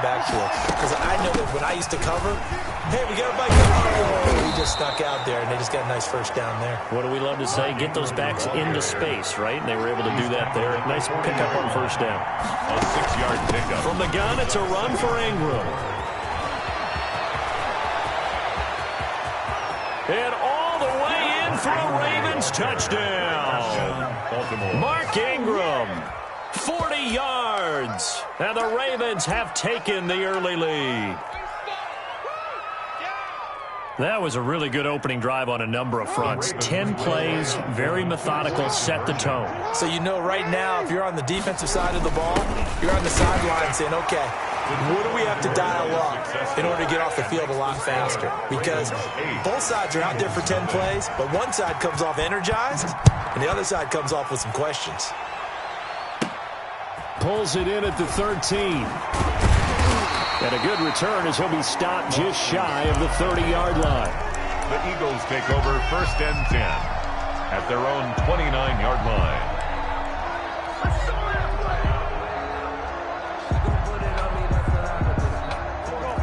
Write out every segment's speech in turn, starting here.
back to it. Because I know that when I used to cover, hey, we got a bike. Oh, we just stuck out there, and they just got a nice first down there. What do we love to say? Get those backs into space, right? And they were able to do that there. Nice pickup on first down. A 6-yard pickup. From the gun, it's a run for Ingram. And all the way in for a Ravens touchdown. Mark Ingram, 40 yards. And the Ravens have taken the early lead. That was a really good opening drive on a number of fronts. 10 plays, very methodical, set the tone. So you know right now, if you're on the defensive side of the ball, you're on the sideline saying, okay, what do we have to dial up in order to get off the field a lot faster? Because both sides are out there for 10 plays, but one side comes off energized, and the other side comes off with some questions. Pulls it in at the 13. And a good return as he'll be stopped just shy of the 30-yard line. The Eagles take over 1st and 10 at their own 29-yard line.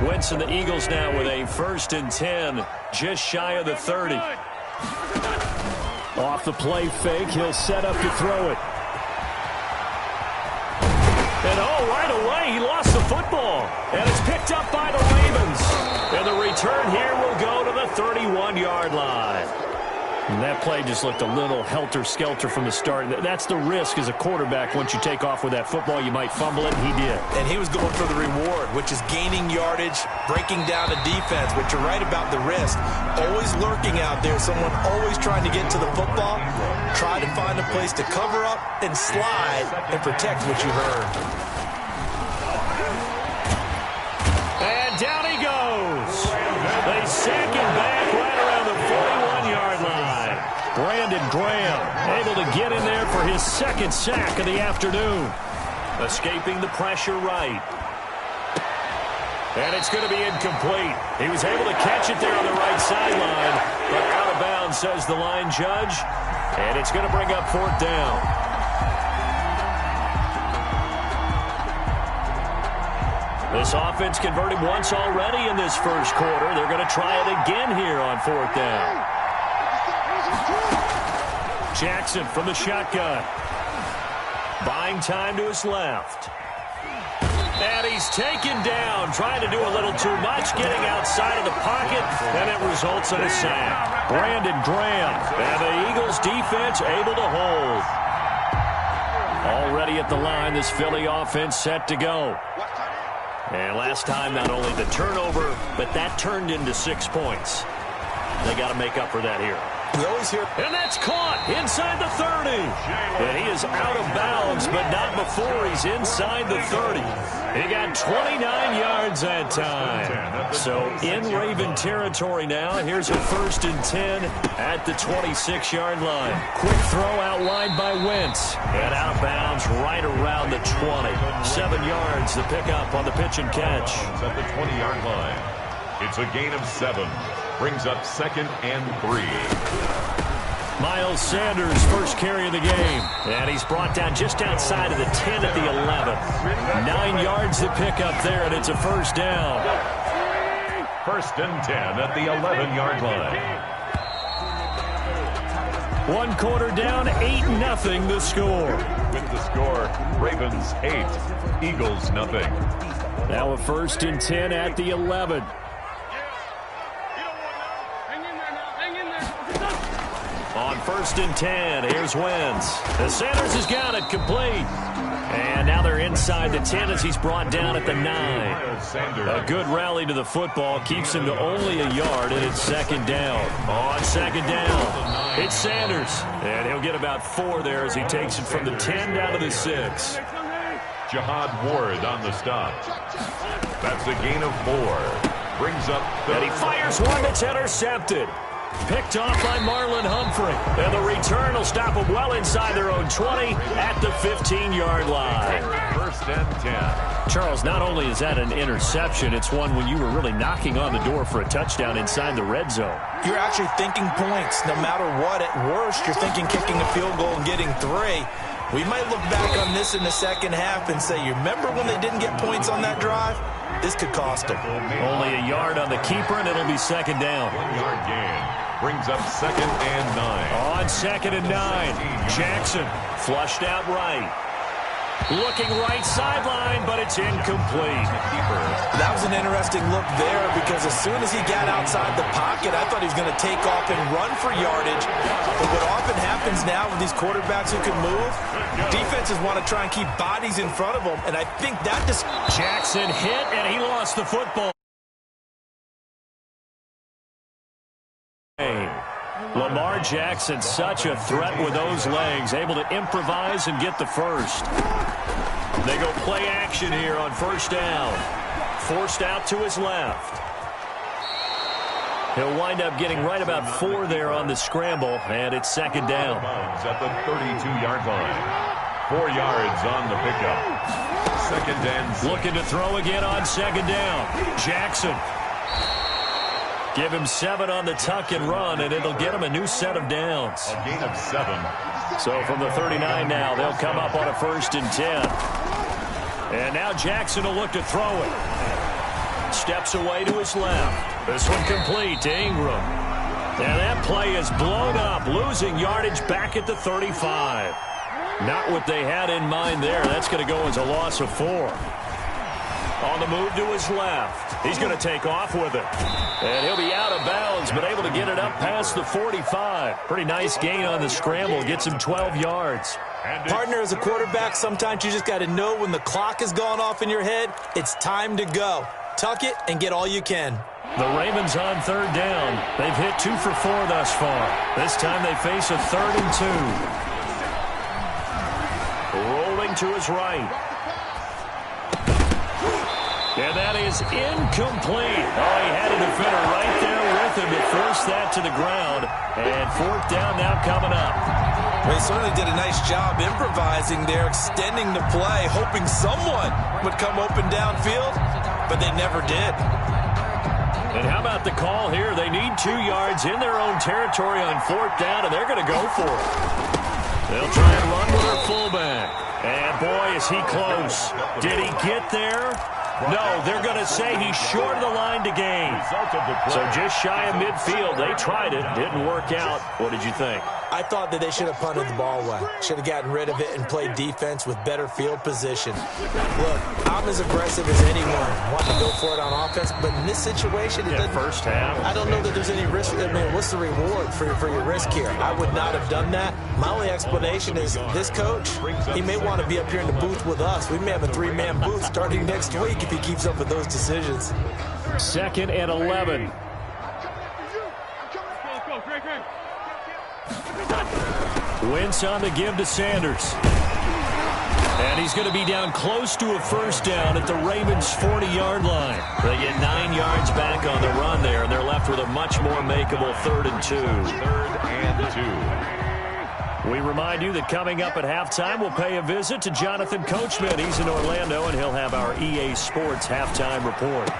Wentz and the Eagles now with a 1st and 10, just shy of the 30. Off the play fake, he'll set up to throw it. And right away, he lost the football. And it's picked up by the Ravens. And the return here will go to the 31-yard line. And that play just looked a little helter-skelter from the start. That's the risk as a quarterback. Once you take off with that football, you might fumble it, and he did. And he was going for the reward, which is gaining yardage, breaking down a defense. But you're right about the risk. Always lurking out there, someone always trying to get to the football. Try to find a place to cover up and slide and protect what you heard. And down he goes. They sack him back right around the 41-yard line. Brandon Graham able to get in there for his 2nd sack of the afternoon. Escaping the pressure right. And it's going to be incomplete. He was able to catch it there on the right sideline, but out of bounds, says the line judge. And it's going to bring up 4th down. This offense converted once already in this first quarter. They're going to try it again here on 4th down. Jackson from the shotgun. Buying time to his left. And he's taken down, trying to do a little too much, getting outside of the pocket, and it results in a sack. Brandon Graham, and the Eagles defense able to hold. Already at the line, this Philly offense set to go. And last time, not only the turnover, but that turned into 6 points. They got to make up for that here. And that's caught inside the 30. And he is out of bounds, but not before he's inside the 30. He got 29 yards that time. So in Raven territory now. Here's a 1st and 10 at the 26-yard line. Quick throw out wide by Wentz. And out of bounds right around the 20. 7 yards the pickup on the pitch and catch. At the 20-yard line. It's a gain of 7. Brings up 2nd and 3. Miles Sanders, first carry of the game. And he's brought down just outside of the 10 at the 11. 9 yards to pick up there, and it's a 1st down. 1st and 10 at the 11-yard line. 1 quarter down, 8-0 the score. With the score, Ravens 8, Eagles nothing. Now a 1st and 10 at the 11. On 1st and 10, here's Wentz. The Sanders has got it complete. And now they're inside the 10 as he's brought down at the 9. A good rally to the football keeps him to only a yard, and it's 2nd down. On 2nd down, it's Sanders. And he'll get about 4 there as he takes it from the 10 down to the 6. Jihad Ward on the stop. That's a gain of 4. Brings up 30. And he fires one that's intercepted. Picked off by Marlon Humphrey. And the return will stop them well inside their own 20 at the 15-yard line. 1st and 10. Charles, not only is that an interception, it's one when you were really knocking on the door for a touchdown inside the red zone. You're actually thinking points. No matter what, at worst, you're thinking kicking a field goal and getting 3. We might look back on this in the second half and say, you remember when they didn't get points on that drive? this could cost them. Only a yard on the keeper, and it'll be second down. 1 yard gain brings up 2nd and 9. On 2nd and 9, Jackson flushed out right. Looking right sideline, but it's incomplete. That was an interesting look there because as soon as he got outside the pocket, I thought he was going to take off and run for yardage. But what often happens now with these quarterbacks who can move, defenses want to try and keep bodies in front of them, and I think that just... Jackson hit, and he lost the football. Lamar Jackson, such a threat with those legs, able to improvise and get the first. They go play action here on first down. Forced out to his left. He'll wind up getting right about 4 there on the scramble, and it's second down. At the 32-yard line. 4 yards on the pickup. 2nd and 6. Looking to throw again on second down. Jackson. Give him 7 on the tuck and run, and it'll get him a new set of downs. A gain of 7. So from the 39 now, they'll come up on a 1st and 10. And now Jackson will look to throw it. Steps away to his left. This one complete to Ingram. And that play is blown up, losing yardage back at the 35. Not what they had in mind there. That's going to go as a loss of 4. On the move to his left. He's going to take off with it. And he'll be out of bounds, but able to get it up past the 45. Pretty nice gain on the scramble. Gets him 12 yards. Partner, as a quarterback, sometimes you just got to know when the clock has gone off in your head, it's time to go. Tuck it and get all you can. The Ravens on 3rd down. They've hit 2 for 4 thus far. This time they face a 3rd and 2. Rolling to his right. And that is incomplete. Oh, he had a defender right there with him to force that to the ground. And 4th down now coming up. They certainly did a nice job improvising there, extending the play, hoping someone would come open downfield, but they never did. And how about the call here? They need 2 yards in their own territory on 4th down, and they're going to go for it. They'll try and run with their fullback. And boy, is he close. Did he get there? No, they're going to say he's short of the line to gain. So just shy of midfield. They tried it. Didn't work out. What did you think? I thought that they should have punted the ball away. Should have gotten rid of it and played defense with better field position. Look, I'm as aggressive as anyone. Want to go for it on offense, but in this situation, it doesn't. First half. I don't know that there's any risk. I mean, what's the reward for your risk here? I would not have done that. My only explanation is this coach, he may want to be up here in the booth with us. We may have a 3-man booth starting next week if he keeps up with those decisions. 2nd and 11. Wentz on the give to Sanders. And he's going to be down close to a first down at the Ravens' 40-yard line. They get 9 yards back on the run there, and they're left with a much more makeable 3rd and 2. 3rd and 2. We remind you that coming up at halftime, we'll pay a visit to Jonathan Coachman. He's in Orlando, and he'll have our EA Sports halftime report.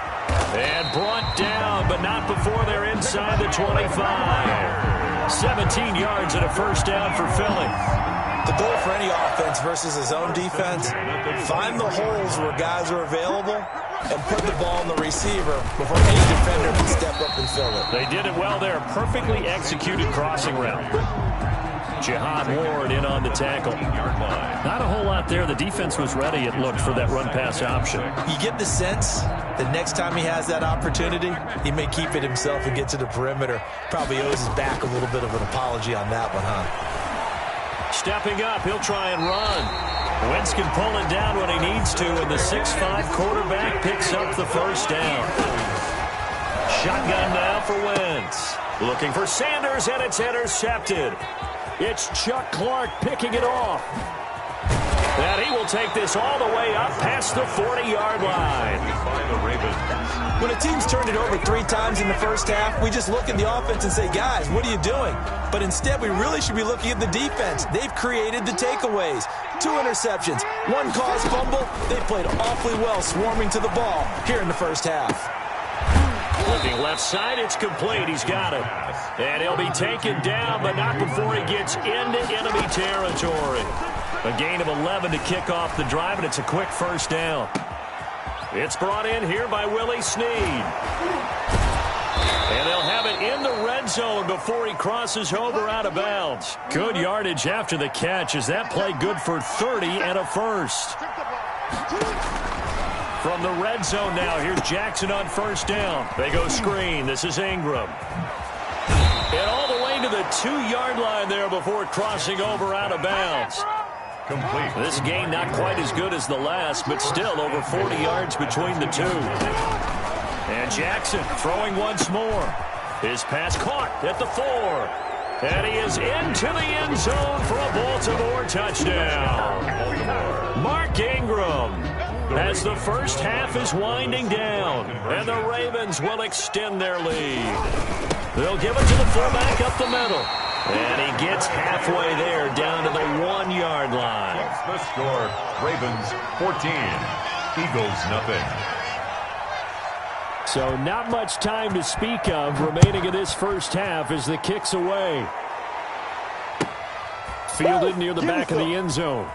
And brought down, but not before they're inside the 25. 17 yards and a first down for Philly. The goal for any offense versus his own defense, find the holes where guys are available and put the ball on the receiver before any defender can step up and fill it. They did it well there. Perfectly executed crossing route. Jihad Ward in on the tackle. Not a whole lot there. The defense was ready, it looked, for that run-pass option. You get the sense that next time he has that opportunity, he may keep it himself and get to the perimeter. Probably owes his back a little bit of an apology on that one, huh? Stepping up, he'll try and run. Wentz can pull it down when he needs to, and the 6'5 quarterback picks up the first down. Shotgun now for Wentz. Looking for Sanders, and it's intercepted. It's Chuck Clark picking it off. And he will take this all the way up past the 40-yard line. When a team's turned it over 3 times in the first half, we just look at the offense and say, guys, what are you doing? But instead, we really should be looking at the defense. They've created the takeaways. 2 interceptions, 1 caused fumble. They played awfully well swarming to the ball here in the first half. Looking left side, it's complete. He's got it. And he'll be taken down, but not before he gets into enemy territory. A gain of 11 to kick off the drive, and it's a quick first down. It's brought in here by Willie Snead. And they'll have it in the red zone before he crosses over out of bounds. Good yardage after the catch as that play good for 30 and a first. From the red zone now, here's Jackson on first down. They go screen. This is Ingram. And all the way to the 2-yard line there before crossing over out of bounds. Complete. This game not quite as good as the last, but still over 40 yards between the two. And Jackson throwing once more. His pass caught at the 4. And he is into the end zone for a Baltimore touchdown. Mark Ingram, as the first half is winding down, and the Ravens will extend their lead. They'll give it to the fullback up the middle. And he gets halfway there, down to the 1-yard line. That's the score. Ravens 14, Eagles nothing. So not much time to speak of remaining in this first half as the kick's away. Fielded near the back of the end zone.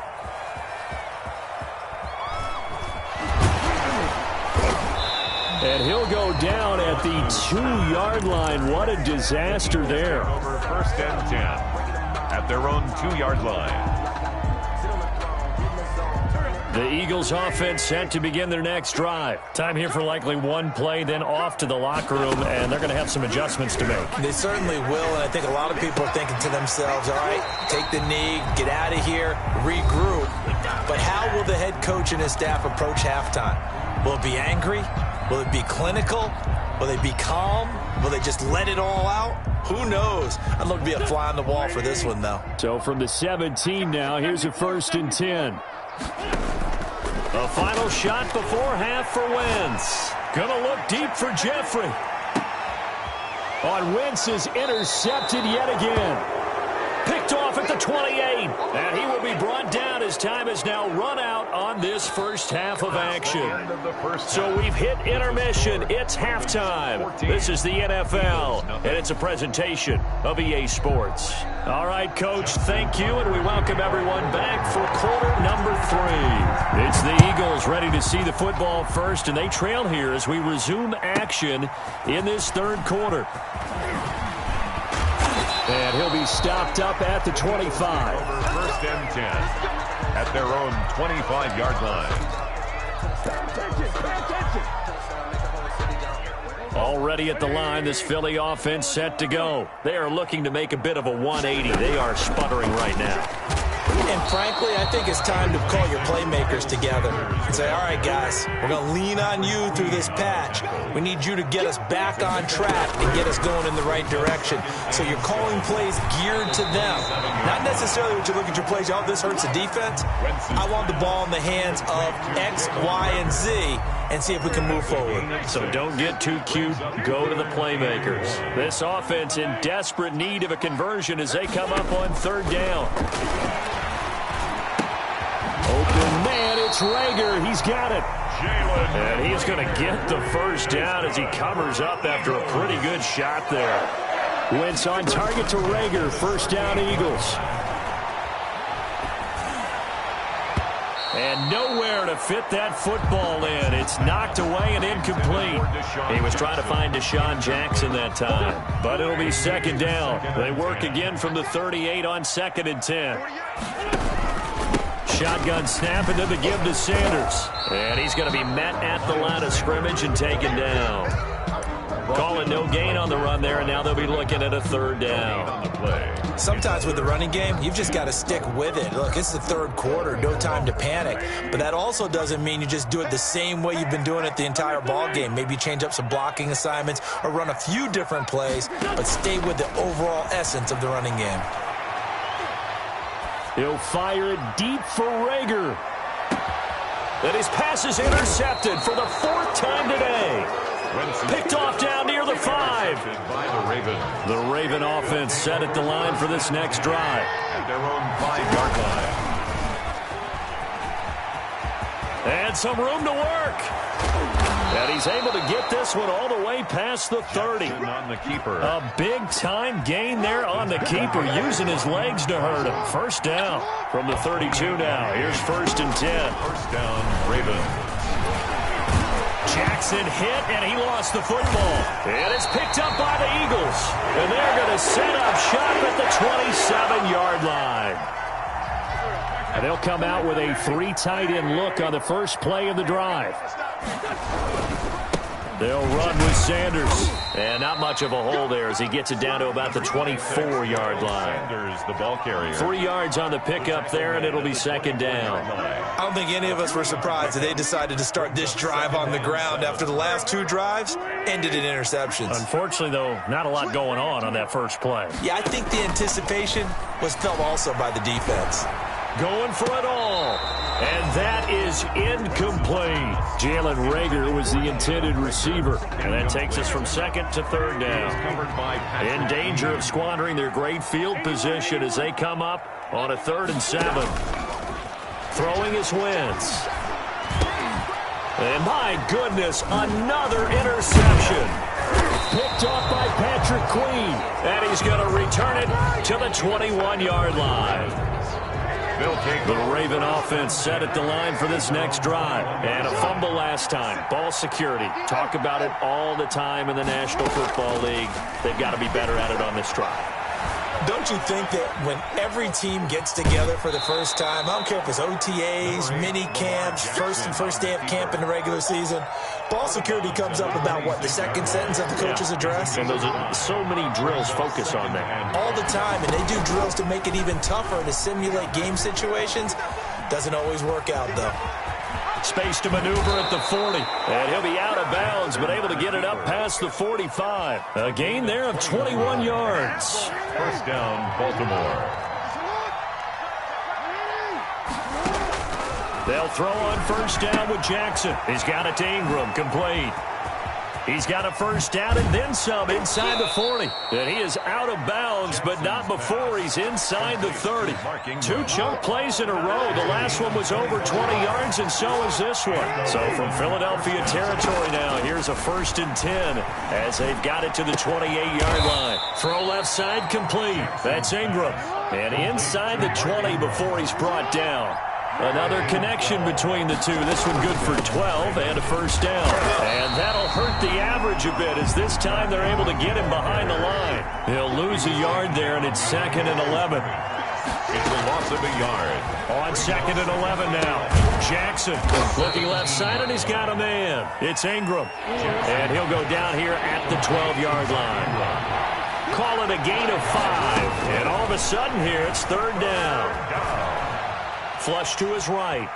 And he'll go down at the 2-yard line. What a disaster there. Over first and 10 at their own 2-yard line. The Eagles offense set to begin their next drive. Time here for likely one play, then off to the locker room, and they're going to have some adjustments to make. They certainly will, and I think a lot of people are thinking to themselves, all right, take the knee, get out of here, regroup. But how will the head coach and his staff approach halftime? Will it be angry? Will it be clinical? Will they be calm? Will they just let it all out? Who knows? I'd love to be a fly on the wall for this one, though. So from the 17 now, here's a 1st and 10. A final shot before half for Wentz. Gonna look deep for Jeffrey. On Wentz is intercepted yet again. Picked off at the 28. And he will be brought down as time is now run out on this first half of action. So we've hit intermission. It's halftime. This is the NFL, and it's a presentation of EA Sports. All right, Coach, thank you, and we welcome everyone back for quarter number 3. It's the Eagles ready to see the football first, and they trail here as we resume action in this third quarter. And he'll be stopped up at the 25. Over first and 10 at their own 25-yard line. Already at the line, this Philly offense set to go. They are looking to make a bit of a 180. They are sputtering right now. And frankly, I think it's time to call your playmakers together and say, all right, guys, we're going to lean on you through this patch. We need you to get us back on track and get us going in the right direction. So you're calling plays geared to them. Not necessarily what you look at your plays, oh, this hurts the defense. I want the ball in the hands of X, Y, and Z and see if we can move forward. So don't get too cute. Go to the playmakers. This offense in desperate need of a conversion as they come up on 3rd down. Open man, it's Rager. He's got it. And he's going to get the first down as he covers up after a pretty good shot there. Wentz on target to Rager. First down, Eagles. And nowhere to fit that football in. It's knocked away and incomplete. He was trying to find Deshaun Jackson that time. But it'll be 2nd down. They work again from the 38 on 2nd and 10. Shotgun snap and then the give to Sanders. And he's going to be met at the line of scrimmage and taken down. Calling no gain on the run there, and now they'll be looking at a 3rd down. Sometimes with the running game, you've just got to stick with it. Look, it's the 3rd quarter, no time to panic. But that also doesn't mean you just do it the same way you've been doing it the entire ball game. Maybe change up some blocking assignments or run a few different plays, but stay with the overall essence of the running game. He'll fire it deep for Rager. And his pass is intercepted for the 4th time today. Picked off down near the 5. The Raven offense set at the line for this next drive. At their own 5-yard line. And some room to work. And he's able to get this one all the way past the 30. On the keeper. A big-time gain there on the keeper, using his legs to hurt him. First down from the 32 now. Here's 1st and 10. First down, Ravens. Jackson hit, and he lost the football. And it's picked up by the Eagles. And they're going to set up shop at the 27-yard line. And they'll come out with a 3 tight end look on the first play of the drive. They'll run with Sanders. And not much of a hole there as he gets it down to about the 24-yard line. Sanders, the ball carrier. 3 yards on the pickup there, and it'll be second down. I don't think any of us were surprised that they decided to start this drive on the ground after the last 2 drives ended in interceptions. Unfortunately, though, not a lot going on that first play. Yeah, I think the anticipation was felt also by the defense. Going for it all. And that is incomplete. Jalen Reagor was the intended receiver. And that takes us from second to third down. In danger of squandering their great field position as they come up on a 3rd and 7. Throwing his Wentz. And my goodness, another interception. Picked off by Patrick Queen. And he's going to return it to the 21-yard line. The Raven offense set at the line for this next drive. And a fumble last time. Ball security. Talk about it all the time in the National Football League. They've got to be better at it on this drive. Don't you think that when every team gets together for the first time, I don't care if it's OTAs, mini camps, first day of camp in the regular season, ball security comes up about, what, the second sentence of the coach's address? And those are so many drills focus on that. All the time, and they do drills to make it even tougher to simulate game situations. Doesn't always work out, though. Space to maneuver at the 40. And he'll be out of bounds, but able to get it up past the 45. A gain there of 21 yards. First down, Baltimore. They'll throw on first down with Jackson. He's got it to Ingram, complete. He's got a first down and then some inside the 40. And he is out of bounds, but not before he's inside the 30. 2 chunk plays in a row. The last one was over 20 yards, and so is this one. So from Philadelphia territory now, here's a 1st and 10 as they've got it to the 28-yard line. Throw left side complete. That's Ingram. And inside the 20 before he's brought down. Another connection between the two. This one good for 12 and a first down. And that'll hurt the average a bit as this time they're able to get him behind the line. He'll lose a yard there, and it's 2nd and 11. It's a loss of a yard. On 2nd and 11 now. Jackson looking left side, and he's got a man. It's Ingram. And he'll go down here at the 12-yard line. Call it a gain of 5. And all of a sudden here, it's 3rd down. Flush to his right.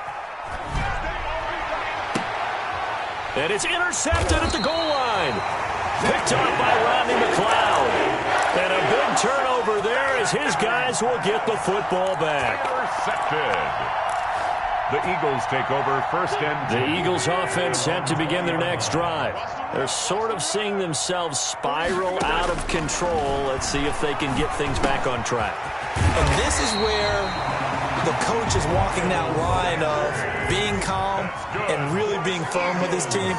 And it's intercepted at the goal line. Picked off by Rodney McLeod. And a big turnover there as his guys will get the football back. Intercepted. The Eagles take over 1st and 10. The Eagles offense set to begin their next drive. They're sort of seeing themselves spiral out of control. Let's see if they can get things back on track. And this is where the coach is walking that line of being calm and really being firm with his team.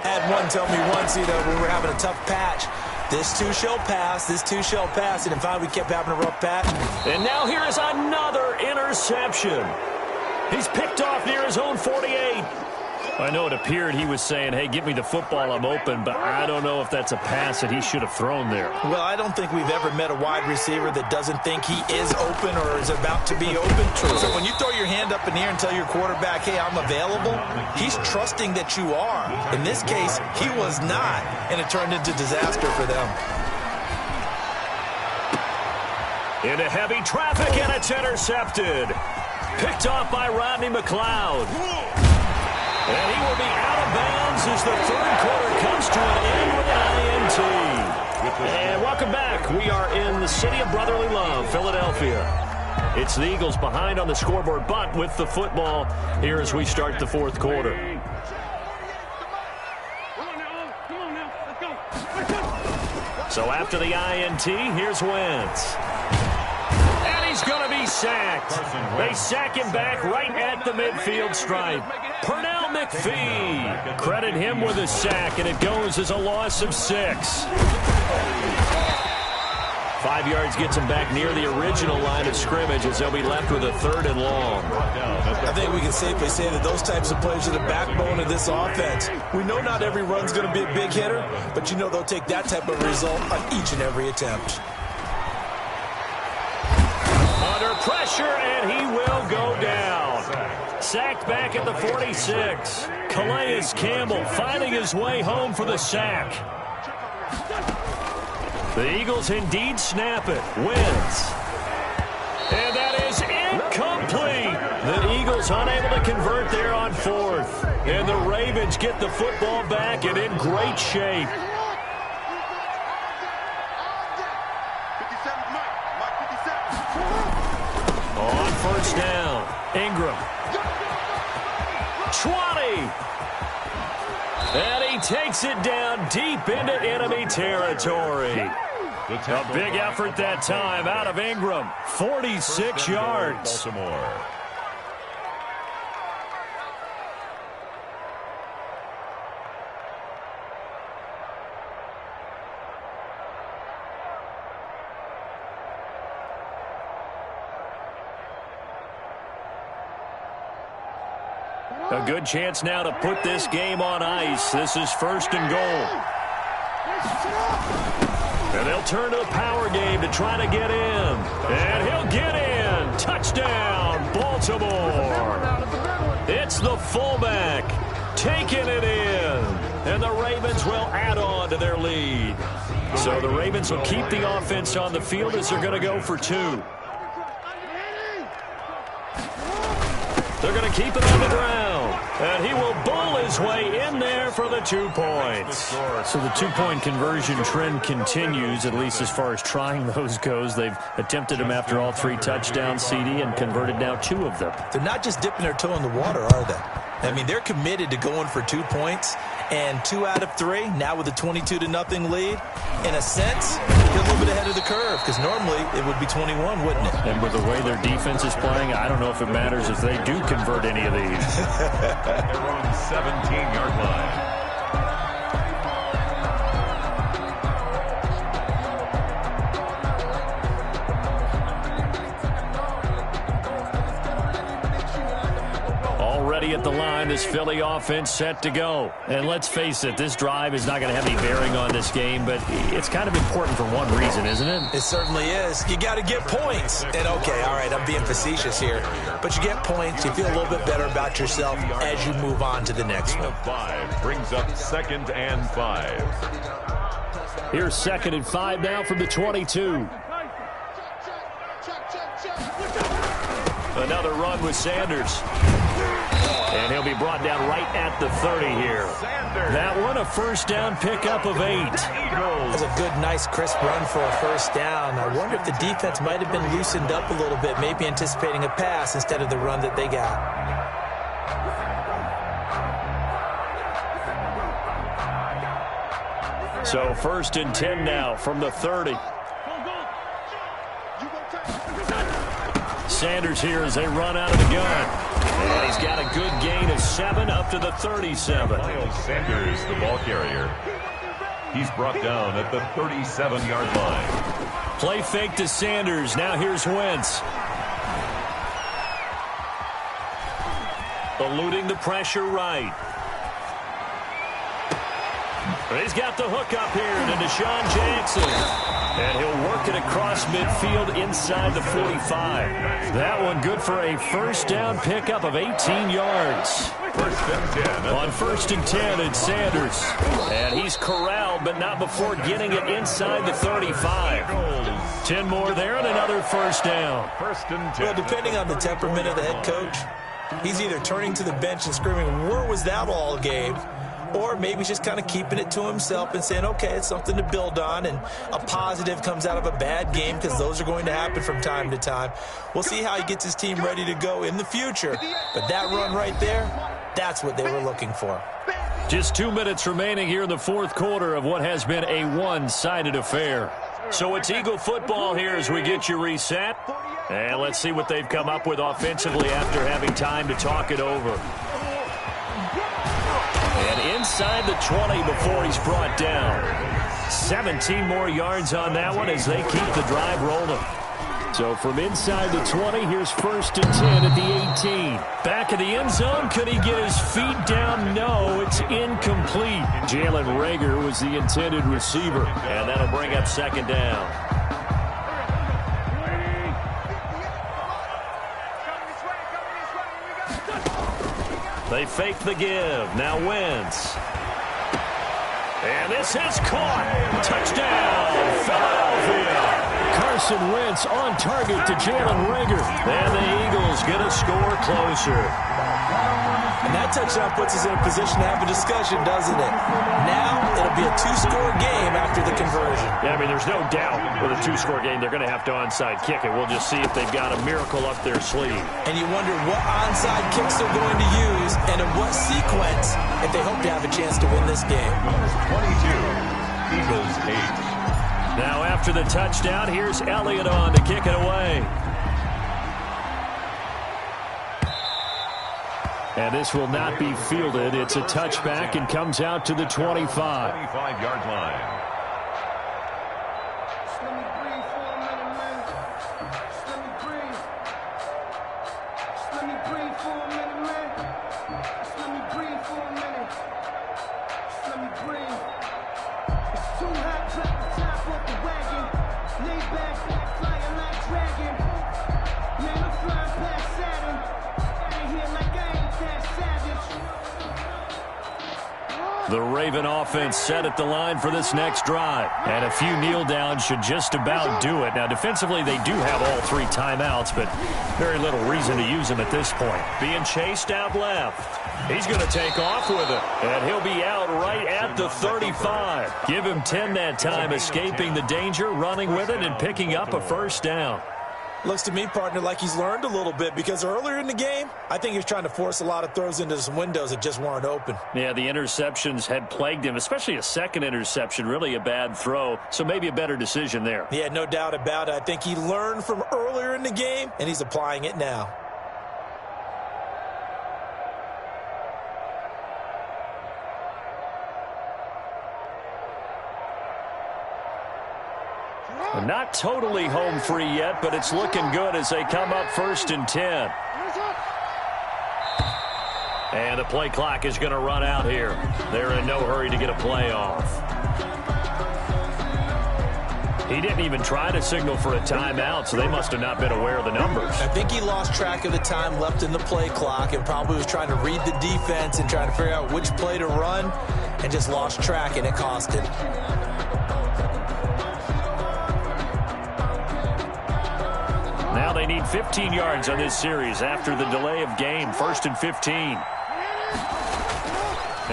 I had one tell me once, when we were having a tough patch, this too shall pass, this too shall pass, and in fact we kept having a rough patch. And now here is another interception. He's picked off near his own 48. I know it appeared he was saying, hey, get me the football, I'm open, but I don't know if that's a pass that he should have thrown there. Well, I don't think we've ever met a wide receiver that doesn't think he is open or is about to be open. True. So when you throw your hand up in the air and tell your quarterback, hey, I'm available, he's trusting that you are. In this case, he was not, and it turned into disaster for them. Into heavy traffic, and it's intercepted. Picked off by Rodney McLeod. And he will be out of bounds as the 3rd quarter comes to an end with an INT. And welcome back. We are in the city of brotherly love, Philadelphia. It's the Eagles behind on the scoreboard, but with the football here as we start the 4th quarter. So after the INT, here's Wentz. And he's going to be sacked. They sack him back right at the midfield stripe. Pernell McPhee. Credit him with a sack, and it goes as a loss of 6. 5 yards gets them back near the original line of scrimmage as they'll be left with a 3rd and long. I think we can safely say that those types of plays are the backbone of this offense. We know not every run's going to be a big hitter, but you know they'll take that type of result on each and every attempt. Under pressure, and he will go down. Sacked back at the 46. Calais Campbell finding his way home for the sack. The Eagles indeed snap it. Wins. And that is incomplete. The Eagles unable to convert there on 4th. And the Ravens get the football back and in great shape. On 1st down, Ingram. 20. And he takes it down deep into enemy territory. A big effort that time out of Ingram. 46 yards. Baltimore. A good chance now to put this game on ice. This is 1st and goal. And they'll turn to a power game to try to get in. And he'll get in. Touchdown, Baltimore. It's the fullback taking it in. And the Ravens will add on to their lead. So the Ravens will keep the offense on the field as they're going to go for 2. They're going to keep it on the ground. And he will bowl his way in there for the 2 points. So the 2-point conversion trend continues, at least as far as trying those goes. They've attempted them after all 3 touchdowns, CD, and converted now 2 of them. They're not just dipping their toe in the water, are they? I mean, they're committed to going for 2 points, and 2 out of 3, now with a 22-0 lead. In a sense, they're a little bit ahead of the curve, because normally it would be 21, wouldn't it? And with the way their defense is playing, I don't know if it matters if they do convert any of these. Their own 17-yard line. Already at the line, this Philly offense set to go. And let's face it, this drive is not going to have any bearing on this game, but it's kind of important for one reason, isn't it? It certainly is. You got to get points. And okay, all right, I'm being facetious here, but you get points, you feel a little bit better about yourself as you move on to the next one. 5 brings up 2nd and 5. Here's 2nd and 5 now from the 22. Another run with Sanders. And he'll be brought down right at the 30 here. That one, a 1st down pickup of 8. That's a good, nice, crisp run for a 1st down. I wonder if the defense might have been loosened up a little bit, maybe anticipating a pass instead of the run that they got. So 1st and 10 now from the 30. Sanders here as they run out of the gun. And he's got a good gain of 7 up to the 37. Miles Sanders, the ball carrier. He's brought down at the 37-yard line. Play fake to Sanders. Now here's Wentz. Eluding the pressure right. He's got the hook up here to Deshaun Jackson. And he'll work it across midfield inside the 45. That one good for a 1st down pickup of 18 yards. 1st and 10. On 1st and 10, it's Sanders. And he's corralled, but not before getting it inside the 35. 10 more there and another 1st down. 1st and 10. Well, depending on the temperament of the head coach, he's either turning to the bench and screaming, "Where was that all game?" Or maybe he's just kind of keeping it to himself and saying, okay, it's something to build on, and a positive comes out of a bad game, because those are going to happen from time to time. We'll see how he gets his team ready to go in the future. But that run right there, that's what they were looking for. Just 2 minutes remaining here in the 4th quarter of what has been a one-sided affair. So it's Eagle football here as we get you reset. And let's see what they've come up with offensively after having time to talk it over. And inside the 20 before he's brought down. 17 more yards on that one as they keep the drive rolling. So from inside the 20, here's 1st and 10 at the 18. Back of the end zone, could he get his feet down? No, it's incomplete. Jalen Reagor was the intended receiver, and that'll bring up 2nd down. They fake the give. Now Wentz. And this is caught. Touchdown, Philadelphia. Carson Wentz on target to Jalen Reagor. And the Eagles get a score closer. And that touchdown puts us in a position to have a discussion, doesn't it? Now it'll be a 2-score game after the conversion. Yeah, I mean, there's no doubt with a 2-score game, they're going to have to onside kick it. We'll just see if they've got a miracle up their sleeve. And you wonder what onside kicks they're going to use and in what sequence if they hope to have a chance to win this game. 22, Eagles 8. Now after the touchdown, here's Elliott on to kick it away. And this will not be fielded. It's a touchback and comes out to the 25. 25-yard line. The Raven offense set at the line for this next drive. And a few kneel downs should just about do it. Now, defensively, they do have all 3 timeouts, but very little reason to use them at this point. Being chased out left. He's going to take off with it. And he'll be out right at the 35. Give him 10 that time, escaping the danger, running with it, and picking up a 1st down. Looks to me, partner, like he's learned a little bit because earlier in the game, I think he was trying to force a lot of throws into some windows that just weren't open. Yeah, the interceptions had plagued him, especially a second interception, really a bad throw, so maybe a better decision there. Yeah, no doubt about it. I think he learned from earlier in the game, and he's applying it now. Not totally home free yet, but it's looking good as they come up 1st and 10. And the play clock is going to run out here. They're in no hurry to get a play off. He didn't even try to signal for a timeout, so they must have not been aware of the numbers. I think he lost track of the time left in the play clock and probably was trying to read the defense and trying to figure out which play to run and just lost track, and it cost him. Now they need 15 yards on this series after the delay of game. 1st and 15.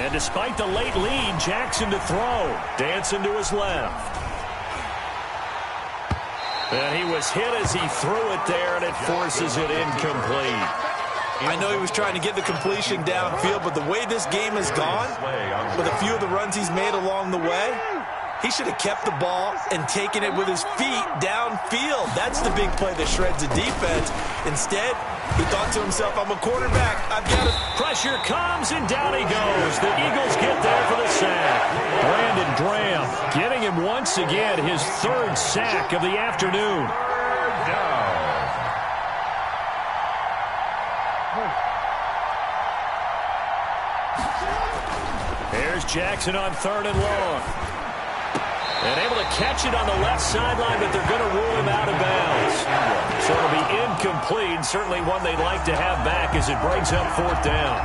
And despite the late lead, Jackson to throw. Dancing to his left. And he was hit as he threw it there, and it forces it incomplete. I know he was trying to get the completion downfield, but the way this game has gone, with a few of the runs he's made along the way, he should have kept the ball and taken it with his feet downfield. That's the big play that shreds the defense. Instead, he thought to himself, I'm a quarterback. I've got to... Pressure comes, and down he goes. The Eagles get there for the sack. Brandon Graham getting him once again his 3rd sack of the afternoon. Here's Jackson on 3rd and long. And able to catch it on the left sideline, but they're going to rule him out of bounds. So it'll be incomplete, certainly one they'd like to have back as it brings up 4th down.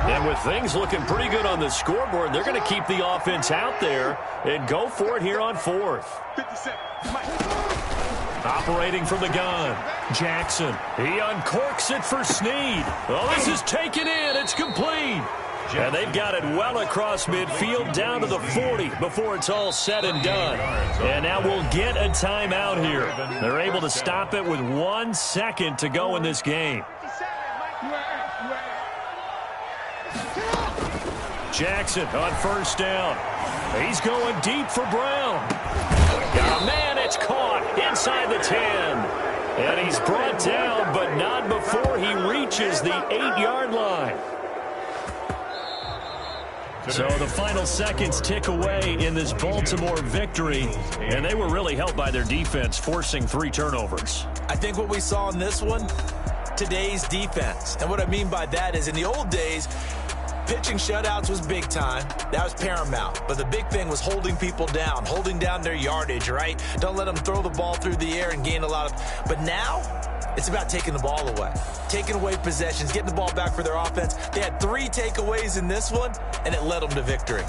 And with things looking pretty good on the scoreboard, they're going to keep the offense out there and go for it here on 4th. Operating from the gun, Jackson. He uncorks it for Snead. Oh, this is taken in. It's complete. And they've got it well across midfield down to the 40 before it's all said and done. And now we'll get a timeout here. They're able to stop it with 1 second to go in this game. Jackson on 1st down. He's going deep for Brown. Got a man, it's caught inside the 10. And he's brought down, but not before he reaches the 8-yard line. So the final seconds tick away in this Baltimore victory, and they were really helped by their defense, forcing 3 turnovers. I think what we saw in this one, today's defense. And what I mean by that is in the old days, pitching shutouts was big time. That was paramount. But the big thing was holding people down, holding down their yardage, right? Don't let them throw the ball through the air and gain a lot of... But now, it's about taking the ball away, taking away possessions, getting the ball back for their offense. They had 3 takeaways in this one, and it led them to victory.